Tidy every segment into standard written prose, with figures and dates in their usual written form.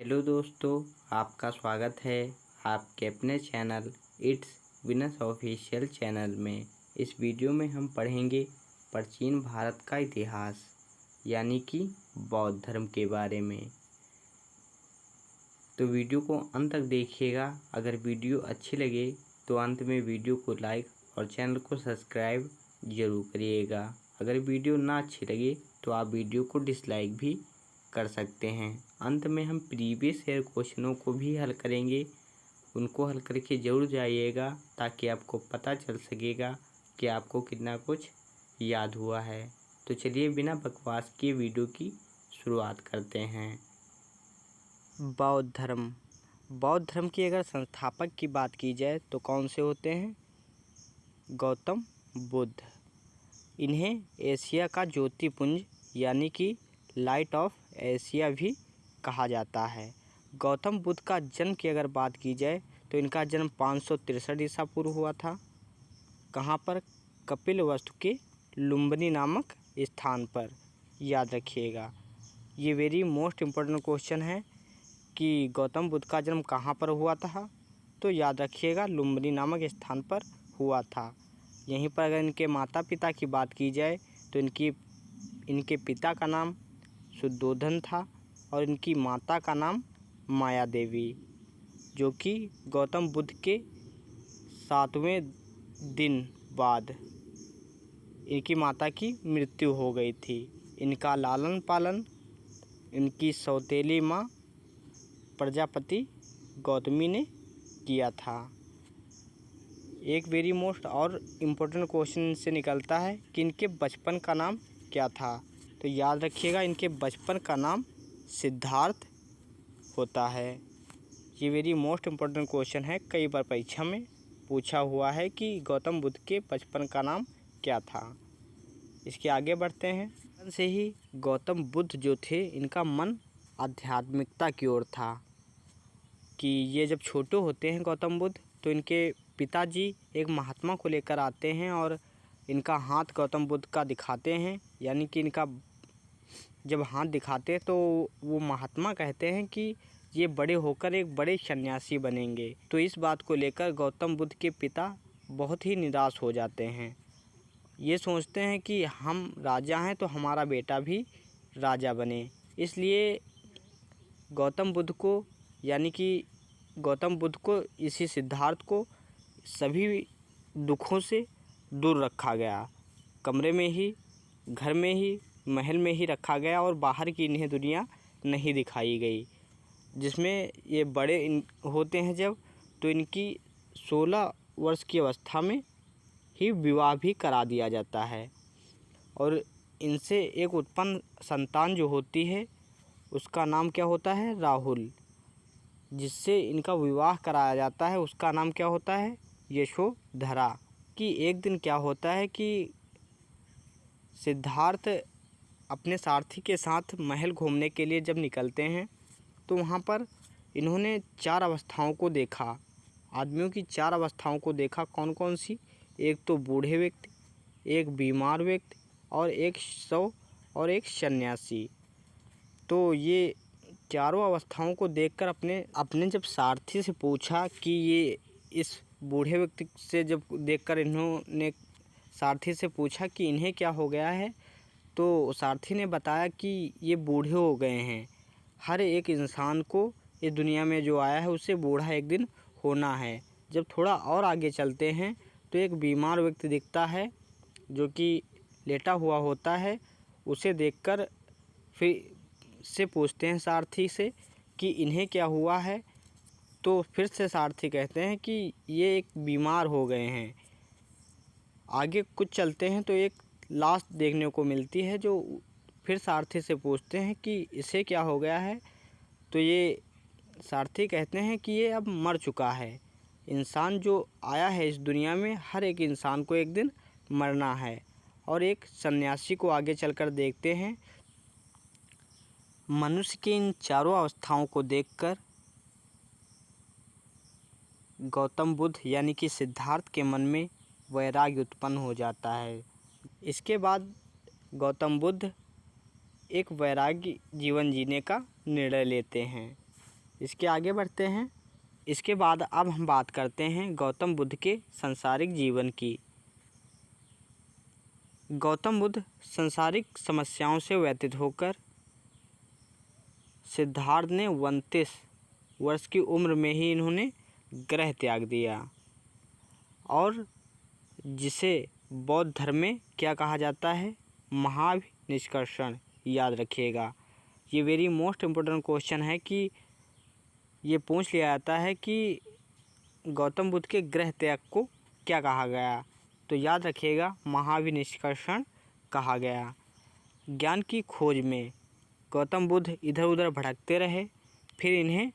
Hello दोस्तों, आपका स्वागत है आपके अपने channel it's Venus official channel में। इस वीडियो में हम पढ़ेंगे प्राचीन भारत का इतिहास यानी कि बौद्ध धर्म के बारे में। तो वीडियो को अंत तक देखिएगा। अगर वीडियो अच्छी लगे तो अंत में वीडियो को लाइक और चैनल को सब्सक्राइब ज़रूर करिएगा। अगर वीडियो ना अच्छी लगे तो आप वीडियो को डिसलाइक भी कर सकते हैं। अंत में हम प्रीवियस ईयर क्वेश्चनों को भी हल करेंगे, उनको हल करके ज़रूर जाइएगा ताकि आपको पता चल सकेगा कि आपको कितना कुछ याद हुआ है। तो चलिए बिना बकवास किए वीडियो की शुरुआत करते हैं। बौद्ध धर्म के अगर संस्थापक की बात की जाए तो कौन से होते हैं? गौतम बुद्ध। इन्हें एशिया का ज्योतिपुंज यानी कि लाइट ऑफ एशिया भी कहा जाता है। गौतम बुद्ध का जन्म की अगर बात की जाए तो इनका जन्म 563 ईसा पूर्व हुआ था। कहाँ पर? कपिलवस्तु के लुम्बिनी नामक स्थान पर। याद रखिएगा, ये वेरी मोस्ट इम्पोर्टेंट क्वेश्चन है कि गौतम बुद्ध का जन्म कहाँ पर हुआ था। तो याद रखिएगा, लुम्बिनी नामक स्थान पर हुआ था। यहीं पर अगर इनके माता पिता की बात की जाए तो इनके पिता का नाम शुद्धोधन था और इनकी माता का नाम माया देवी, जो कि गौतम बुद्ध के 7वें दिन बाद इनकी माता की मृत्यु हो गई थी। इनका लालन पालन इनकी सौतेली माँ प्रजापति गौतमी ने किया था। एक वेरी मोस्ट और इम्पोर्टेंट क्वेश्चन से निकलता है कि इनके बचपन का नाम क्या था। तो याद रखिएगा, इनके बचपन का नाम सिद्धार्थ होता है। ये वेरी मोस्ट इम्पोर्टेंट क्वेश्चन है, कई बार परीक्षा में पूछा हुआ है कि गौतम बुद्ध के बचपन का नाम क्या था। इसके आगे बढ़ते हैं। बचपन से ही गौतम बुद्ध जो थे, इनका मन आध्यात्मिकता की ओर था कि ये जब छोटे होते हैं गौतम बुद्ध तो इनके पिताजी एक महात्मा को लेकर आते हैं और इनका हाथ गौतम बुद्ध का दिखाते हैं। यानी कि इनका जब हाथ दिखाते हैं तो वो महात्मा कहते हैं कि ये बड़े होकर एक बड़े सन्यासी बनेंगे। तो इस बात को लेकर गौतम बुद्ध के पिता बहुत ही निराश हो जाते हैं। ये सोचते हैं कि हम राजा हैं तो हमारा बेटा भी राजा बने। इसलिए गौतम बुद्ध को इसी सिद्धार्थ को सभी दुखों से दूर रखा गया। कमरे में ही, घर में ही, महल में ही रखा गया और बाहर की इन्हें दुनिया नहीं दिखाई गई। जिसमें ये बड़े होते हैं जब, तो इनकी 16 वर्ष की अवस्था में ही विवाह भी करा दिया जाता है और इनसे एक उत्पन्न संतान जो होती है उसका नाम क्या होता है? राहुल। जिससे इनका विवाह कराया जाता है उसका नाम क्या होता है? यशोधरा। कि एक दिन क्या होता है कि सिद्धार्थ अपने सारथी के साथ महल घूमने के लिए जब निकलते हैं तो वहाँ पर इन्होंने 4 अवस्थाओं को देखा। आदमियों की 4 अवस्थाओं को देखा। कौन कौन सी? एक तो बूढ़े व्यक्ति, एक बीमार व्यक्ति और एक शव और एक सन्यासी। तो ये चारों अवस्थाओं को देखकर अपने जब सारथी से पूछा कि ये इस बूढ़े व्यक्ति से जब देखकर इन्होंने सारथी से पूछा कि इन्हें क्या हो गया है, तो सारथी ने बताया कि ये बूढ़े हो गए हैं। हर एक इंसान को इस दुनिया में जो आया है उससे बूढ़ा एक दिन होना है। जब थोड़ा और आगे चलते हैं तो एक बीमार व्यक्ति दिखता है जो कि लेटा हुआ होता है। उसे देखकर फिर से पूछते हैं सारथी से कि इन्हें क्या हुआ है। तो फिर से सारथी कहते हैं कि ये एक बीमार हो गए हैं। आगे कुछ चलते हैं तो एक लाश देखने को मिलती है जो फिर सारथी से पूछते हैं कि इसे क्या हो गया है। तो ये सारथी कहते हैं कि ये अब मर चुका है। इंसान जो आया है इस दुनिया में, हर एक इंसान को एक दिन मरना है। और एक सन्यासी को आगे चलकर देखते हैं। मनुष्य की इन चारों अवस्थाओं को देखकर गौतम बुद्ध यानी कि सिद्धार्थ के मन में वैराग्य उत्पन्न हो जाता है। इसके बाद गौतम बुद्ध एक वैराग्य जीवन जीने का निर्णय लेते हैं। इसके आगे बढ़ते हैं। इसके बाद अब हम बात करते हैं गौतम बुद्ध के सांसारिक जीवन की। गौतम बुद्ध सांसारिक समस्याओं से व्यथित होकर सिद्धार्थ ने 29 वर्ष की उम्र में ही इन्होंने गृह त्याग दिया, और जिसे बौद्ध धर्म में क्या कहा जाता है, महानिष्कर्षण। याद रखिएगा, ये वेरी मोस्ट इम्पोर्टेंट क्वेश्चन है कि ये पूछ लिया जाता है कि गौतम बुद्ध के गृह त्याग को क्या कहा गया, तो याद रखिएगा महाविनिष्कर्षण कहा गया। ज्ञान की खोज में गौतम बुद्ध इधर उधर भटकते रहे, फिर इन्हें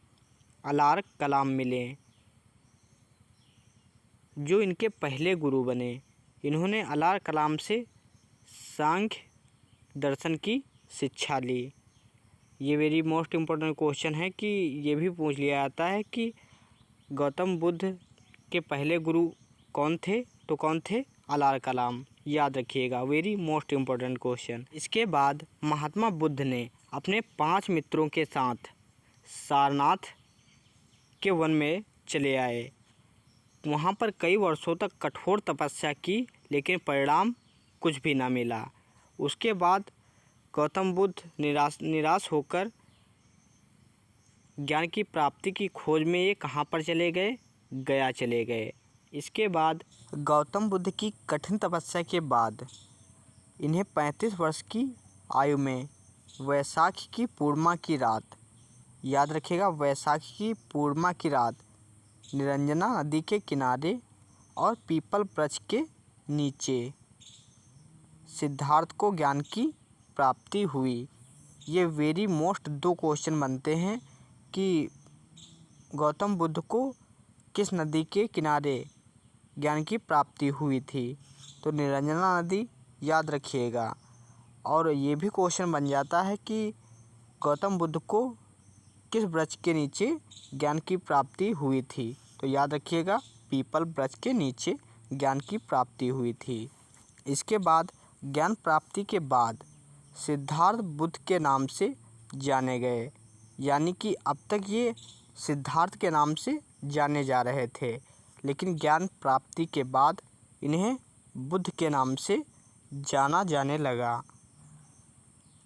अलार्क कलाम मिले जो इनके पहले गुरु बने। इन्होंने अलार्क कलाम से सांख्य दर्शन की शिक्षा ली। ये वेरी मोस्ट इम्पोर्टेंट क्वेश्चन है कि ये भी पूछ लिया जाता है कि गौतम बुद्ध के पहले गुरु कौन थे, तो कौन थे, अलार्क कलाम। याद रखिएगा, वेरी मोस्ट इम्पोर्टेंट क्वेश्चन। इसके बाद महात्मा बुद्ध ने अपने 5 मित्रों के साथ सारनाथ के वन में चले आए। वहाँ पर कई वर्षों तक कठोर तपस्या की, लेकिन परिणाम कुछ भी ना मिला। उसके बाद गौतम बुद्ध निराश होकर ज्ञान की प्राप्ति की खोज में ये कहाँ पर चले गए, गया चले गए। इसके बाद गौतम बुद्ध की कठिन तपस्या के बाद इन्हें 35 वर्ष की आयु में वैशाख की पूर्णिमा की रात, याद रखिएगा वैशाख की पूर्णिमा की रात, निरंजना नदी के किनारे और पीपल वृक्ष के नीचे सिद्धार्थ को ज्ञान की प्राप्ति हुई। ये वेरी मोस्ट 2 क्वेश्चन बनते हैं कि गौतम बुद्ध को किस नदी के किनारे ज्ञान की प्राप्ति हुई थी, तो निरंजना नदी, याद रखिएगा। और ये भी क्वेश्चन बन जाता है कि गौतम बुद्ध को किस वृक्ष के नीचे ज्ञान की प्राप्ति हुई थी, तो याद रखिएगा पीपल वृक्ष के नीचे ज्ञान की प्राप्ति हुई थी। इसके बाद ज्ञान प्राप्ति के बाद सिद्धार्थ बुद्ध के नाम से जाने गए, यानी कि अब तक ये सिद्धार्थ के नाम से जाने जा रहे थे, लेकिन ज्ञान प्राप्ति के बाद इन्हें बुद्ध के नाम से जाना जाने लगा।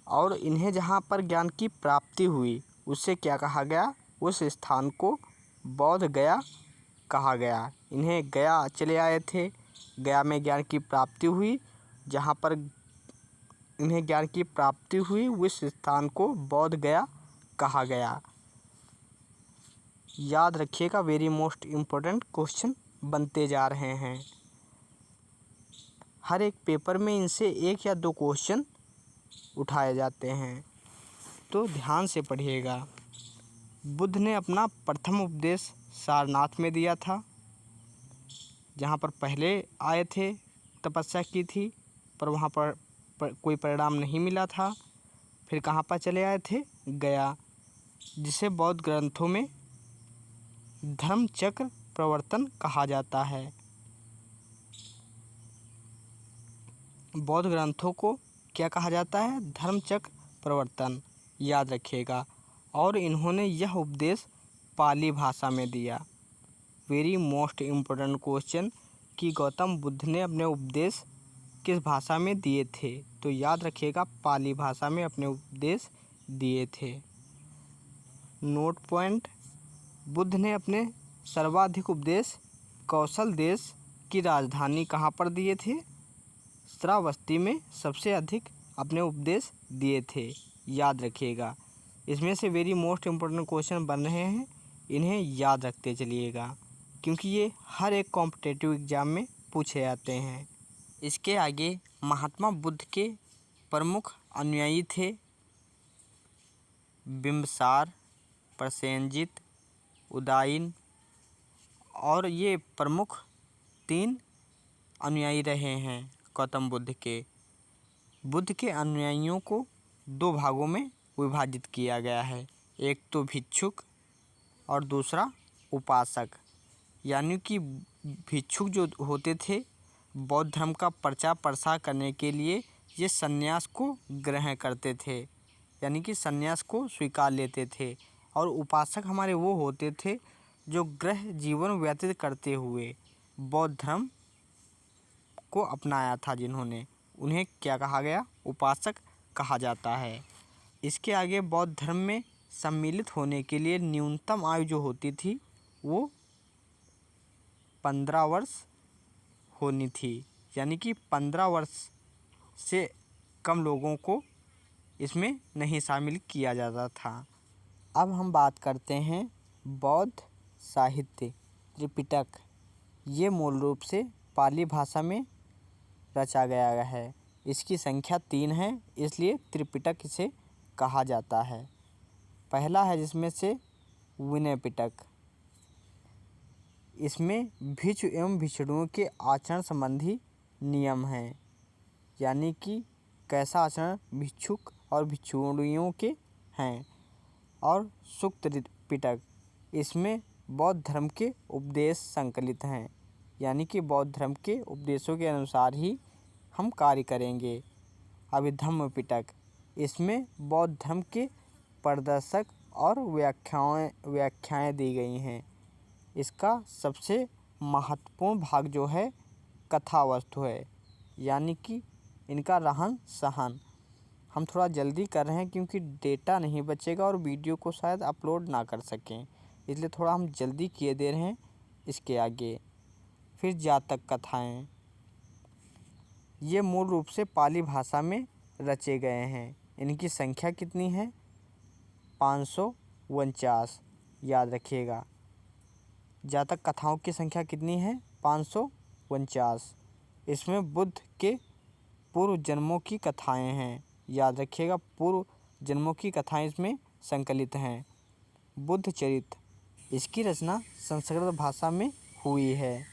और इन्हें जहाँ पर ज्ञान की प्राप्ति हुई उसे क्या कहा गया, उस स्थान को बौद्ध गया कहा गया। इन्हें गया चले आए थे, गया में ज्ञान की प्राप्ति हुई, जहाँ पर इन्हें ज्ञान की प्राप्ति हुई उस स्थान को बौद्ध गया कहा गया। याद रखिएगा, वेरी मोस्ट इम्पोर्टेंट क्वेश्चन बनते जा रहे हैं। हर एक पेपर में इनसे 1 या 2 क्वेश्चन उठाए जाते हैं, तो ध्यान से पढ़िएगा। बुद्ध ने अपना प्रथम उपदेश सारनाथ में दिया था, जहाँ पर पहले आए थे, तपस्या की थी, पर वहाँ पर कोई परिणाम नहीं मिला था। फिर कहाँ पर चले आए थे, गया, जिसे बौद्ध ग्रंथों में धर्म चक्र प्रवर्तन कहा जाता है। बौद्ध ग्रंथों को क्या कहा जाता है, धर्म चक्र प्रवर्तन, याद रखिएगा। और इन्होंने यह उपदेश पाली भाषा में दिया। वेरी मोस्ट इम्पोर्टेंट क्वेश्चन कि गौतम बुद्ध ने अपने उपदेश किस भाषा में दिए थे, तो याद रखिएगा पाली भाषा में अपने उपदेश दिए थे। नोट पॉइंट, बुद्ध ने अपने सर्वाधिक उपदेश कौशल देश की राजधानी कहाँ पर दिए थे, श्रावस्ती में सबसे अधिक अपने उपदेश दिए थे, याद रखिएगा। इसमें से वेरी मोस्ट इम्पोर्टेंट क्वेश्चन बन रहे हैं, इन्हें याद रखते चलिएगा, क्योंकि ये हर एक कॉम्पिटिटिव एग्ज़ाम में पूछे जाते हैं। इसके आगे महात्मा बुद्ध के प्रमुख अनुयायी थे बिम्बसार, प्रसेनजित, उदायन, और ये प्रमुख 3 अनुयायी रहे हैं गौतम बुद्ध के। बुद्ध के अनुयायियों को 2 भागों में विभाजित किया गया है, एक तो भिक्षुक और दूसरा उपासक। यानी कि भिक्षुक जो होते थे, बौद्ध धर्म का प्रचार प्रसार करने के लिए ये संन्यास को ग्रहण करते थे, यानी कि संन्यास को स्वीकार लेते थे। और उपासक हमारे वो होते थे जो गृह जीवन व्यतीत करते हुए बौद्ध धर्म को अपनाया था, जिन्होंने, उन्हें क्या कहा गया? उपासक कहा जाता है। इसके आगे बौद्ध धर्म में सम्मिलित होने के लिए न्यूनतम आयु जो होती थी वो 15 वर्ष होनी थी, यानी कि 15 वर्ष से कम लोगों को इसमें नहीं शामिल किया जाता था। अब हम बात करते हैं बौद्ध साहित्य त्रिपिटक। ये मूल रूप से पाली भाषा में रचा गया है। इसकी संख्या 3 है, इसलिए त्रिपिटक इसे कहा जाता है। पहला है जिसमें से विनय पिटक। इसमें भिक्षु एवं भिक्षुणियों के आचरण संबंधी नियम हैं, यानी कि कैसा आचरण भिक्षुक और भिक्षुणियों के हैं। और सूक्त पिटक, इसमें बौद्ध धर्म के उपदेश संकलित हैं, यानी कि बौद्ध धर्म के उपदेशों के अनुसार ही हम कार्य करेंगे। अभिधम्म पिटक, इसमें बौद्ध धर्म के प्रदर्शक और व्याख्याएं दी गई हैं। इसका सबसे महत्वपूर्ण भाग जो है कथा वस्तु है, यानी कि इनका रहन सहन। हम थोड़ा जल्दी कर रहे हैं क्योंकि डेटा नहीं बचेगा और वीडियो को शायद अपलोड ना कर सकें, इसलिए थोड़ा हम जल्दी किए दे रहे हैं इसके आगे। फिर जातक कथाएं, ये मूल रूप से पाली भाषा में रचे गए हैं। इनकी संख्या कितनी है? 549, याद रखिएगा। जातक कथाओं की संख्या कितनी है? 549। इसमें बुद्ध के पूर्व जन्मों की कथाएं हैं, याद रखिएगा, पूर्व जन्मों की कथाएं इसमें संकलित हैं। बुद्ध चरित्र, इसकी रचना संस्कृत भाषा में हुई है।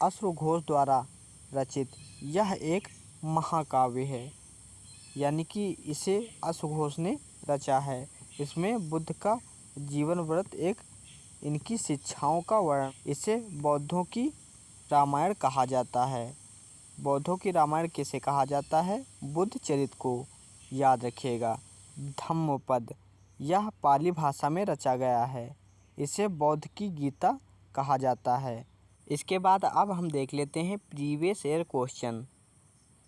अश्रुघोष द्वारा रचित यह एक महाकाव्य है, यानी कि इसे अश्रुघोष ने रचा है। इसमें बुद्ध का जीवन व्रत एक इनकी शिक्षाओं का वर्णन। इसे बौद्धों की रामायण कहा जाता है। बौद्धों की रामायण किसे कहा जाता है? बुद्ध चरित्र को, याद रखिएगा। धम्मपद, यह पाली भाषा में रचा गया है। इसे बौद्ध की गीता कहा जाता है। इसके बाद अब हम देख लेते हैं प्रीवियस ईयर क्वेश्चन।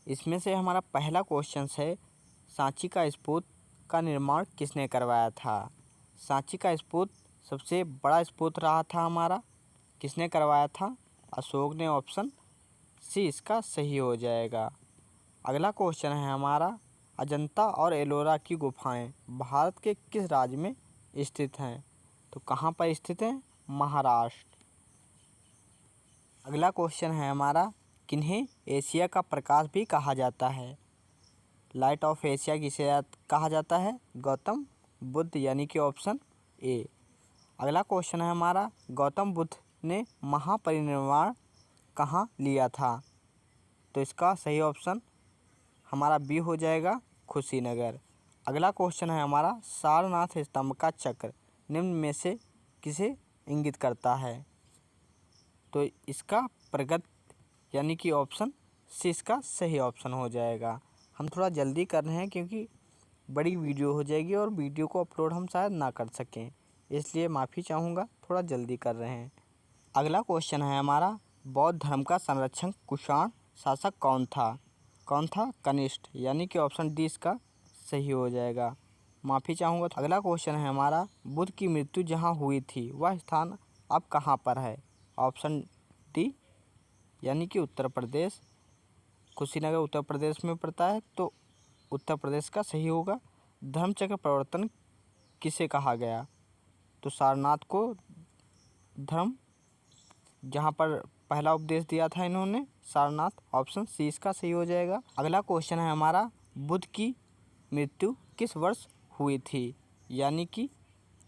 इसमें से हमारा पहला क्वेश्चन है, सांची का स्तूप का निर्माण किसने करवाया था? सांची का स्तूप सबसे बड़ा स्तूप रहा था हमारा, किसने करवाया था? अशोक ने। ऑप्शन सी इसका सही हो जाएगा। अगला क्वेश्चन है हमारा, अजंता और एलोरा की गुफाएं भारत के किस राज्य में स्थित हैं? तो कहाँ पर स्थित हैं? महाराष्ट्र। अगला क्वेश्चन है हमारा, किन्हें एशिया का प्रकाश भी कहा जाता है? लाइट ऑफ एशिया किसे कहा जाता है? गौतम बुद्ध, यानी कि ऑप्शन ए। अगला क्वेश्चन है हमारा, गौतम बुद्ध ने महापरिनिर्वाण कहाँ लिया था? तो इसका सही ऑप्शन हमारा बी हो जाएगा, कुशीनगर। अगला क्वेश्चन है हमारा, सारनाथ स्तंभ का चक्र निम्न में से किसे इंगित करता है? तो इसका प्रगत, यानी कि ऑप्शन सी इसका सही ऑप्शन हो जाएगा। हम थोड़ा जल्दी कर रहे हैं क्योंकि बड़ी वीडियो हो जाएगी और वीडियो को अपलोड हम शायद ना कर सकें, इसलिए माफ़ी चाहूँगा, थोड़ा जल्दी कर रहे हैं। अगला क्वेश्चन है हमारा, बौद्ध धर्म का संरक्षक कुषाण शासक कौन था? कौन था? कनिष्ठ, यानी कि ऑप्शन डी इसका सही हो जाएगा। माफ़ी चाहूँगा। अगला क्वेश्चन है हमारा, बुद्ध की मृत्यु जहाँ हुई थी वह स्थान अब कहाँ पर है? ऑप्शन डी, यानी कि उत्तर प्रदेश। कुशीनगर उत्तर प्रदेश में पड़ता है, तो उत्तर प्रदेश का सही होगा। धर्मचक्र प्रवर्तन किसे कहा गया? तो सारनाथ को धर्म जहाँ पर पहला उपदेश दिया था इन्होंने, सारनाथ। ऑप्शन सी इसका सही हो जाएगा। अगला क्वेश्चन है हमारा, बुद्ध की मृत्यु किस वर्ष हुई थी? यानी कि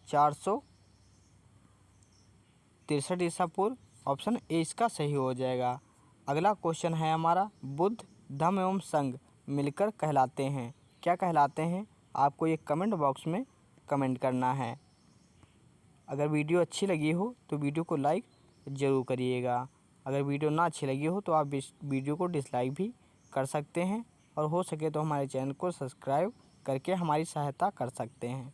463 ईसा पूर्व। ऑप्शन ए इसका सही हो जाएगा। अगला क्वेश्चन है हमारा, बुद्ध धम्म एवं संघ मिलकर कहलाते हैं, क्या कहलाते हैं? आपको ये कमेंट बॉक्स में कमेंट करना है। अगर वीडियो अच्छी लगी हो तो वीडियो को लाइक ज़रूर करिएगा। अगर वीडियो ना अच्छी लगी हो तो आप इस वीडियो को डिसलाइक भी कर सकते हैं, और हो सके तो हमारे चैनल को सब्सक्राइब करके हमारी सहायता कर सकते हैं।